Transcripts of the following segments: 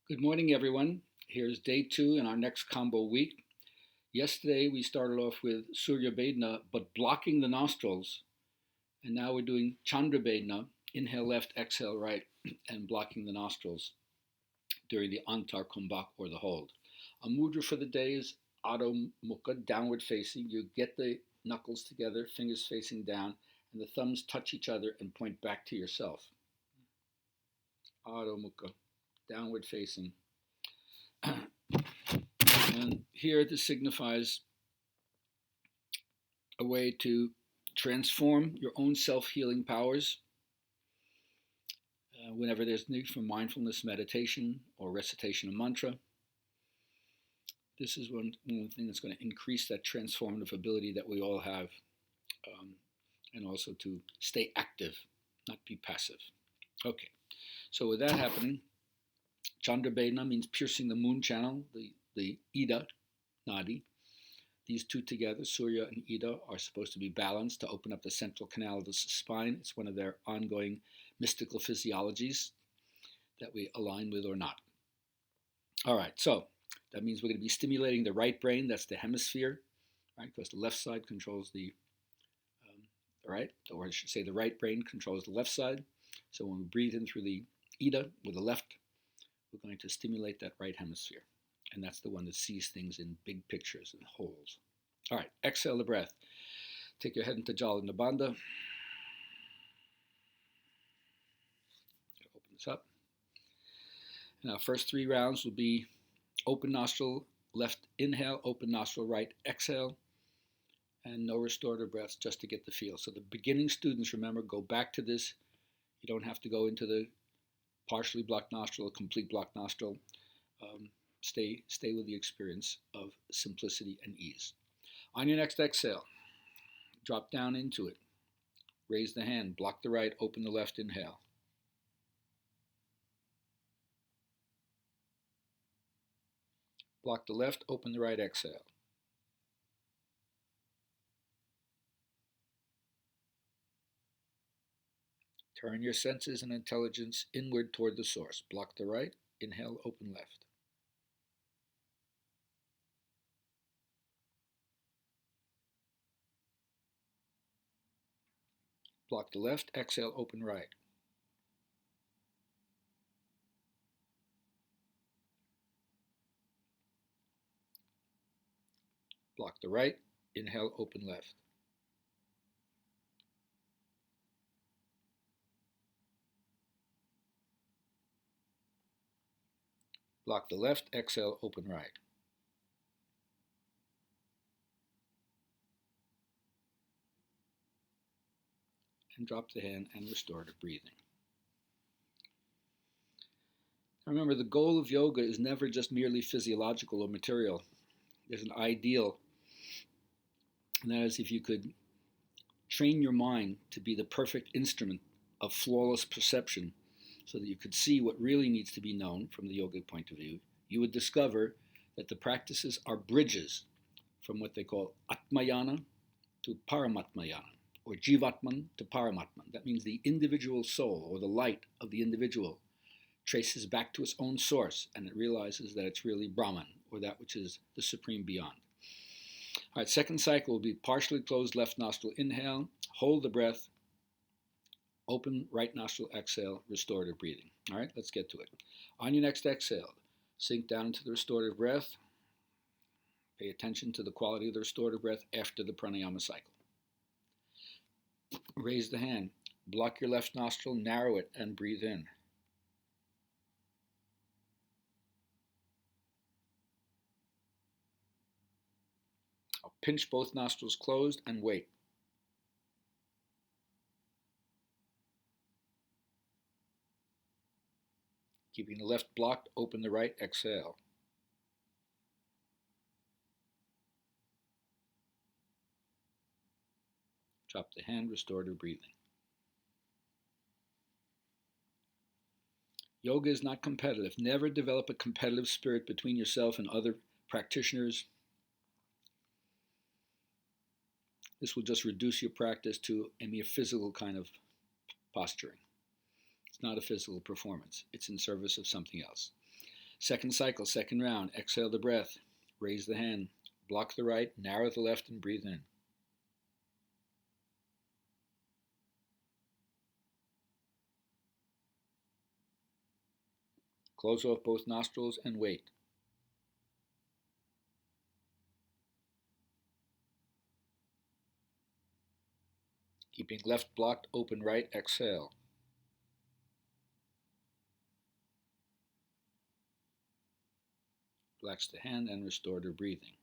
Good morning, everyone. Here's day two in our next combo week. Yesterday we started off with Surya Bhedana, but blocking the nostrils. And now we're doing Chandra Bhedana, inhale left, exhale right, and blocking the nostrils during the Antar Kumbhak or the hold. A mudra for the day is Adho Mukha, downward facing. You get the knuckles together, fingers facing down, and the thumbs touch each other and point back to yourself. Adho Mukha, downward facing. And here this signifies a way to transform your own self-healing powers whenever there's need for mindfulness meditation or recitation of mantra. This is one thing that's going to increase that transformative ability that we all have, and also to stay active, not be passive. Okay, so with that happening, Chandra Bhedana means piercing the moon channel, the Ida Nadi. These two together, Surya and Ida, are supposed to be balanced to open up the central canal of the spine. It's one of their ongoing mystical physiologies that we align with or not. All right, so that means we're going to be stimulating the right brain. That's the hemisphere, right? Because the left side controls the right, or I should say the right brain controls the left side. So when we breathe in through the Ida with the left, we're going to stimulate that right hemisphere. And that's the one that sees things in big pictures and wholes. All right, exhale the breath. Take your head into Jala Nabandha. Open this up. And our first three rounds will be open nostril, left inhale, open nostril, right exhale, and no restorative breaths just to get the feel. So the beginning students, remember, go back to this. You don't have to go into the partially blocked nostril, complete blocked nostril. Stay with the experience of simplicity and ease. On your next exhale, drop down into it. Raise the hand, block the right, open the left, inhale. Block the left, open the right, exhale. Turn your senses and intelligence inward toward the source. Block the right, inhale, open left. Block the left, exhale, open right. Block the right, inhale, open left. Block the left, exhale, open right. And drop the hand and restorative breathing. Remember, the goal of yoga is never just merely physiological or material. There's an ideal, and that is if you could train your mind to be the perfect instrument of flawless perception so that you could see what really needs to be known from the yogic point of view, you would discover that the practices are bridges from what they call Atmayana to Paramatmayana, or Jivatman to Paramatman. That means the individual soul, or the light of the individual, traces back to its own source, and it realizes that it's really Brahman, or that which is the supreme beyond. All right, second cycle will be partially closed left nostril, inhale, hold the breath, open right nostril, exhale, restorative breathing. All right, let's get to it. On your next exhale, sink down into the restorative breath. Pay attention to the quality of the restorative breath after the pranayama cycle. Raise the hand, block your left nostril, narrow it, and breathe in. I'll pinch both nostrils closed and wait. Keeping the left blocked, open the right, exhale. Drop the hand, restorative breathing. Yoga is not competitive. Never develop a competitive spirit between yourself and other practitioners. This will just reduce your practice to a mere physical kind of posturing. It's not a physical performance. It's in service of something else. Second cycle, second round. Exhale the breath. Raise the hand. Block the right, narrow the left, and breathe in. Close off both nostrils and wait. Keeping left blocked, open right, exhale. Relax the hand and restore to breathing.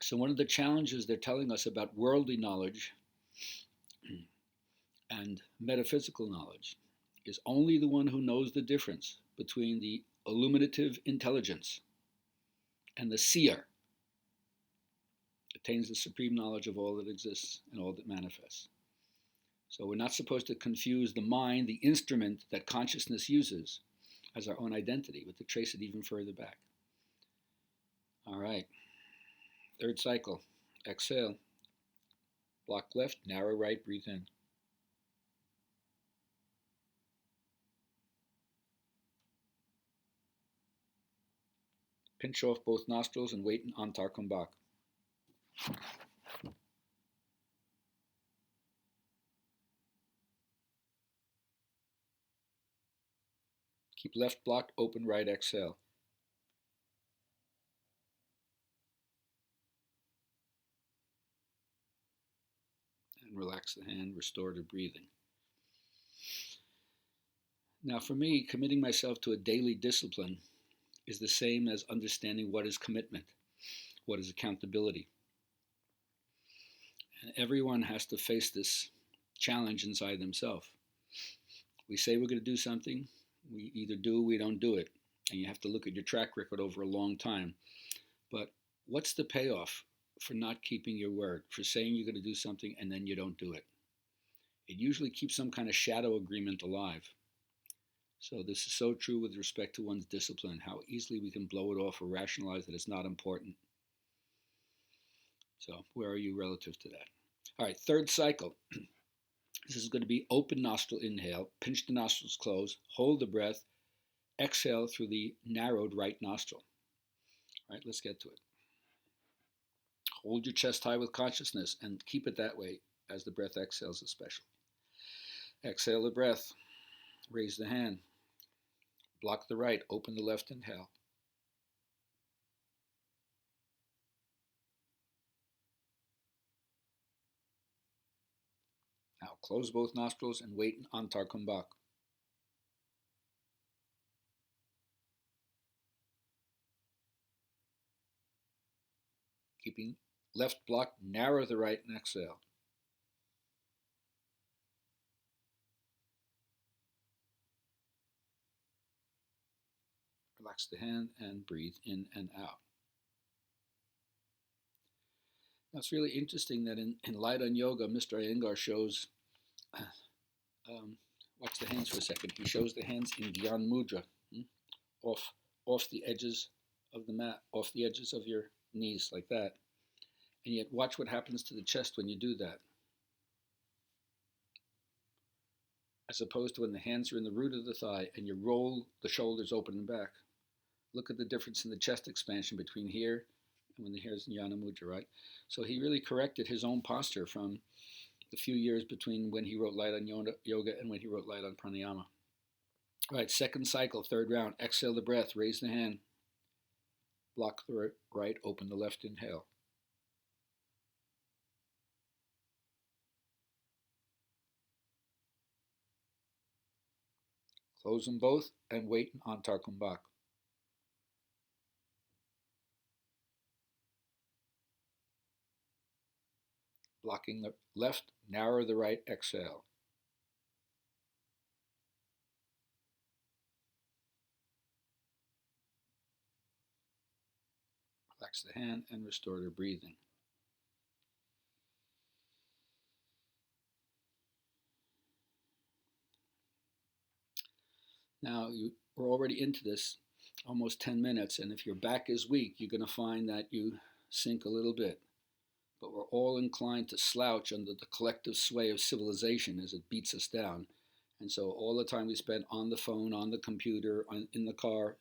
So one of the challenges they're telling us about worldly knowledge and metaphysical knowledge is only the one who knows the difference between the illuminative intelligence and the seer attains the supreme knowledge of all that exists and all that manifests. So we're not supposed to confuse the mind, the instrument that consciousness uses, as our own identity, but to trace it even further back. All right. Third cycle. Exhale. Block left, narrow right, breathe in. Pinch off both nostrils and wait in Antar Kumbhak. Keep left blocked, open right, exhale. And relax the hand, restore to breathing. Now for me, committing myself to a daily discipline is the same as understanding what is commitment, what is accountability. And everyone has to face this challenge inside themselves. We say we're going to do something, we either do or we don't do it. And you have to look at your track record over a long time. But what's the payoff for not keeping your word, for saying you're going to do something and then you don't do it? It usually keeps some kind of shadow agreement alive. So this is so true with respect to one's discipline, how easily we can blow it off or rationalize that it's not important. So where are you relative to that? All right, third cycle. This is going to be open nostril inhale, pinch the nostrils closed, hold the breath, exhale through the narrowed right nostril. All right, let's get to it. Hold your chest high with consciousness and keep it that way as the breath exhales especially. Exhale the breath, raise the hand, block the right, open the left, inhale. Now close both nostrils and wait in Antar Kumbhak. Keeping left blocked, narrow the right and exhale. Relax the hand and breathe in and out. Now it's really interesting that in Light on Yoga, Mr. Iyengar shows, watch the hands for a second, he shows the hands in Gyan Mudra, off the edges of the mat, off the edges of your knees like that. And yet watch what happens to the chest when you do that. As opposed to when the hands are in the root of the thigh and you roll the shoulders open and back. Look at the difference in the chest expansion between here and when the hair's in Jnana Mudra, right? So he really corrected his own posture from the few years between when he wrote Light on Yoga and when he wrote Light on Pranayama. All right, second cycle, third round. Exhale the breath, raise the hand. Block the right, open the left, inhale. Close them both and wait in Antar Kumbhak. Blocking the left, narrow the right, exhale. Relax the hand and restore to breathing. Now, we're already into this, almost 10 minutes, and if your back is weak, you're going to find that you sink a little bit. but we're all inclined to slouch under the collective sway of civilization as it beats us down. And so all the time we spend on the phone, on the computer, in the car.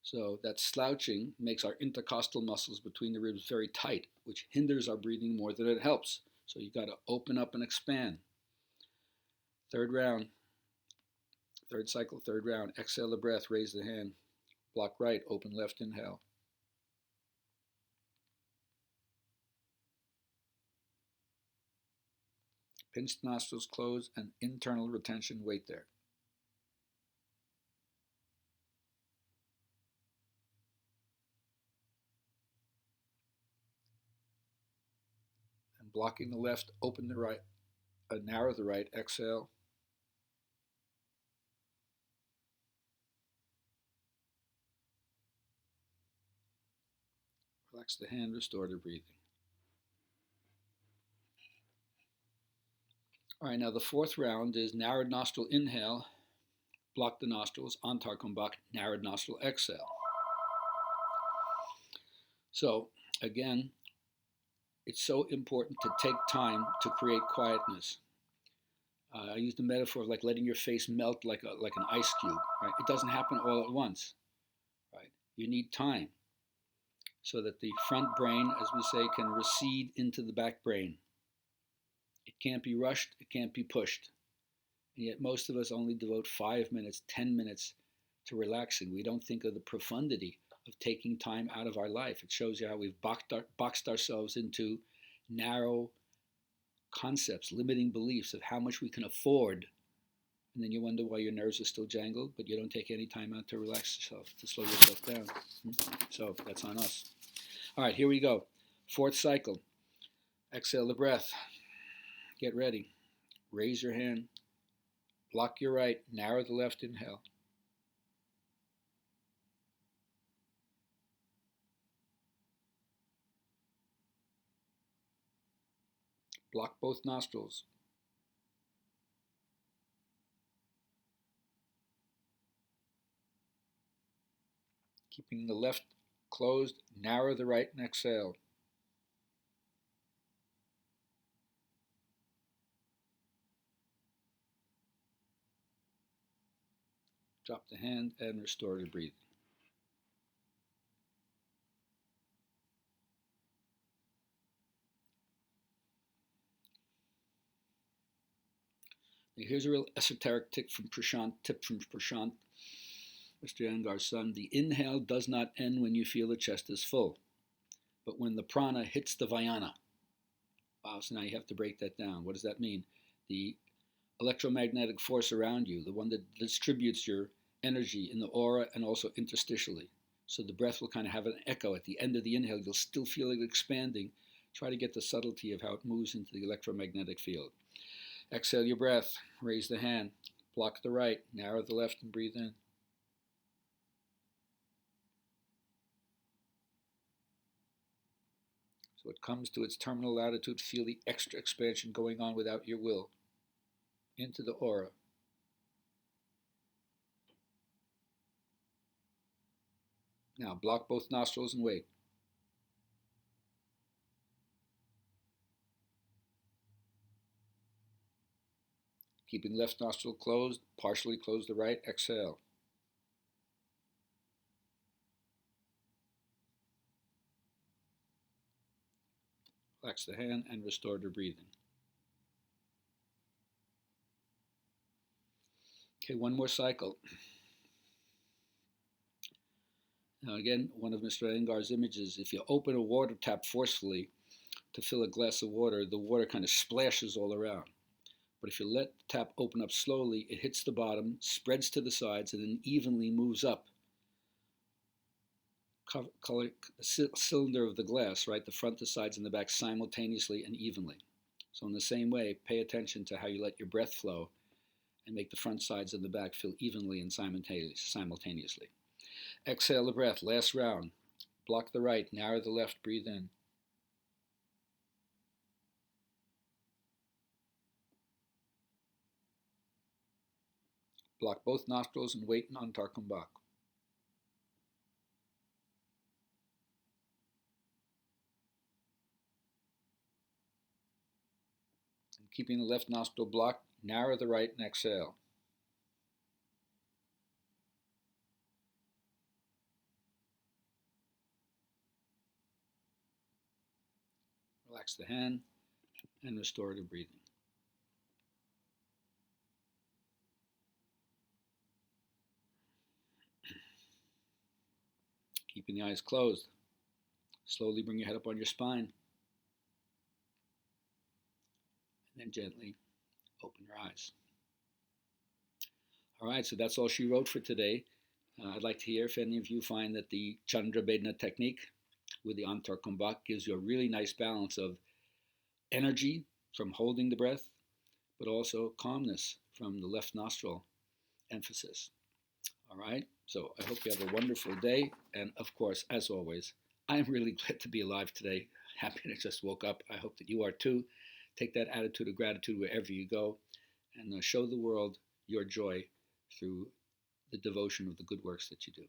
So that slouching makes our intercostal muscles between the ribs very tight, which hinders our breathing more than it helps. So you've got to open up and expand. Third round, third cycle, third round. Exhale the breath, raise the hand. Block right, open left, inhale. Pinch the nostrils, close, and internal retention, wait there. And blocking the left, open the right, narrow the right, exhale. Relax the hand, restore the breathing. All right, now the fourth round is narrowed nostril inhale, block the nostrils, Antar Kumbhak, narrowed nostril exhale. So again, it's so important to take time to create quietness. I use the metaphor of like letting your face melt like an ice cube. Right? It doesn't happen all at once. Right? You need time so that the front brain, as we say, can recede into the back brain. It can't be rushed. It can't be pushed. And yet most of us only devote 5 minutes, 10 minutes to relaxing. We don't think of the profundity of taking time out of our life. It shows you how we've boxed ourselves into narrow concepts, limiting beliefs of how much we can afford. And then you wonder why your nerves are still jangled, but you don't take any time out to relax yourself, to slow yourself down. So that's on us. All right, here we go. Fourth cycle. Exhale the breath. Get ready. Raise your hand. Block your right. Narrow the left. Inhale. Block both nostrils. Keeping the left closed, narrow the right and exhale. Drop the hand and restore the breathing. Now here's a real esoteric tip from Prashant, Mr. Iyengar's son. The inhale does not end when you feel the chest is full, but when the prana hits the vayana. Wow, so now you have to break that down. What does that mean? The electromagnetic force around you, the one that distributes your energy in the aura and also interstitially. So the breath will kind of have an echo. At the end of the inhale, you'll still feel it expanding. Try to get the subtlety of how it moves into the electromagnetic field. Exhale your breath. Raise the hand. Block the right. Narrow the left and breathe in. So it comes to its terminal latitude. Feel the extra expansion going on without your will into the aura. Now block both nostrils and wait. Keeping left nostril closed, partially close the right, exhale. Relax the hand and restore the breathing. Okay, one more cycle. Now again, one of Mr. Iyengar's images, if you open a water tap forcefully to fill a glass of water, the water kind of splashes all around. But if you let the tap open up slowly, it hits the bottom, spreads to the sides, and then evenly moves up. Cylinder of the glass, right? The front, the sides, and the back simultaneously and evenly. So in the same way, pay attention to how you let your breath flow and make the front, sides, and the back fill evenly and simultaneously. Exhale the breath, last round. Block the right, narrow the left, breathe in. Block both nostrils and wait in Antar Kumbhak. Keeping the left nostril blocked, narrow the right and exhale. Relax the hand and restorative breathing. Keeping the eyes closed. Slowly bring your head up on your spine. And then gently open your eyes. All right, so that's all she wrote for today. I'd like to hear if any of you find that the Chandra Bhedana technique with the Antar Kumbhak gives you a really nice balance of energy from holding the breath, but also calmness from the left nostril emphasis. All right, so I hope you have a wonderful day. And of course, as always, I'm really glad to be alive today. Happy I just woke up. I hope that you are too. Take that attitude of gratitude wherever you go and show the world your joy through the devotion of the good works that you do.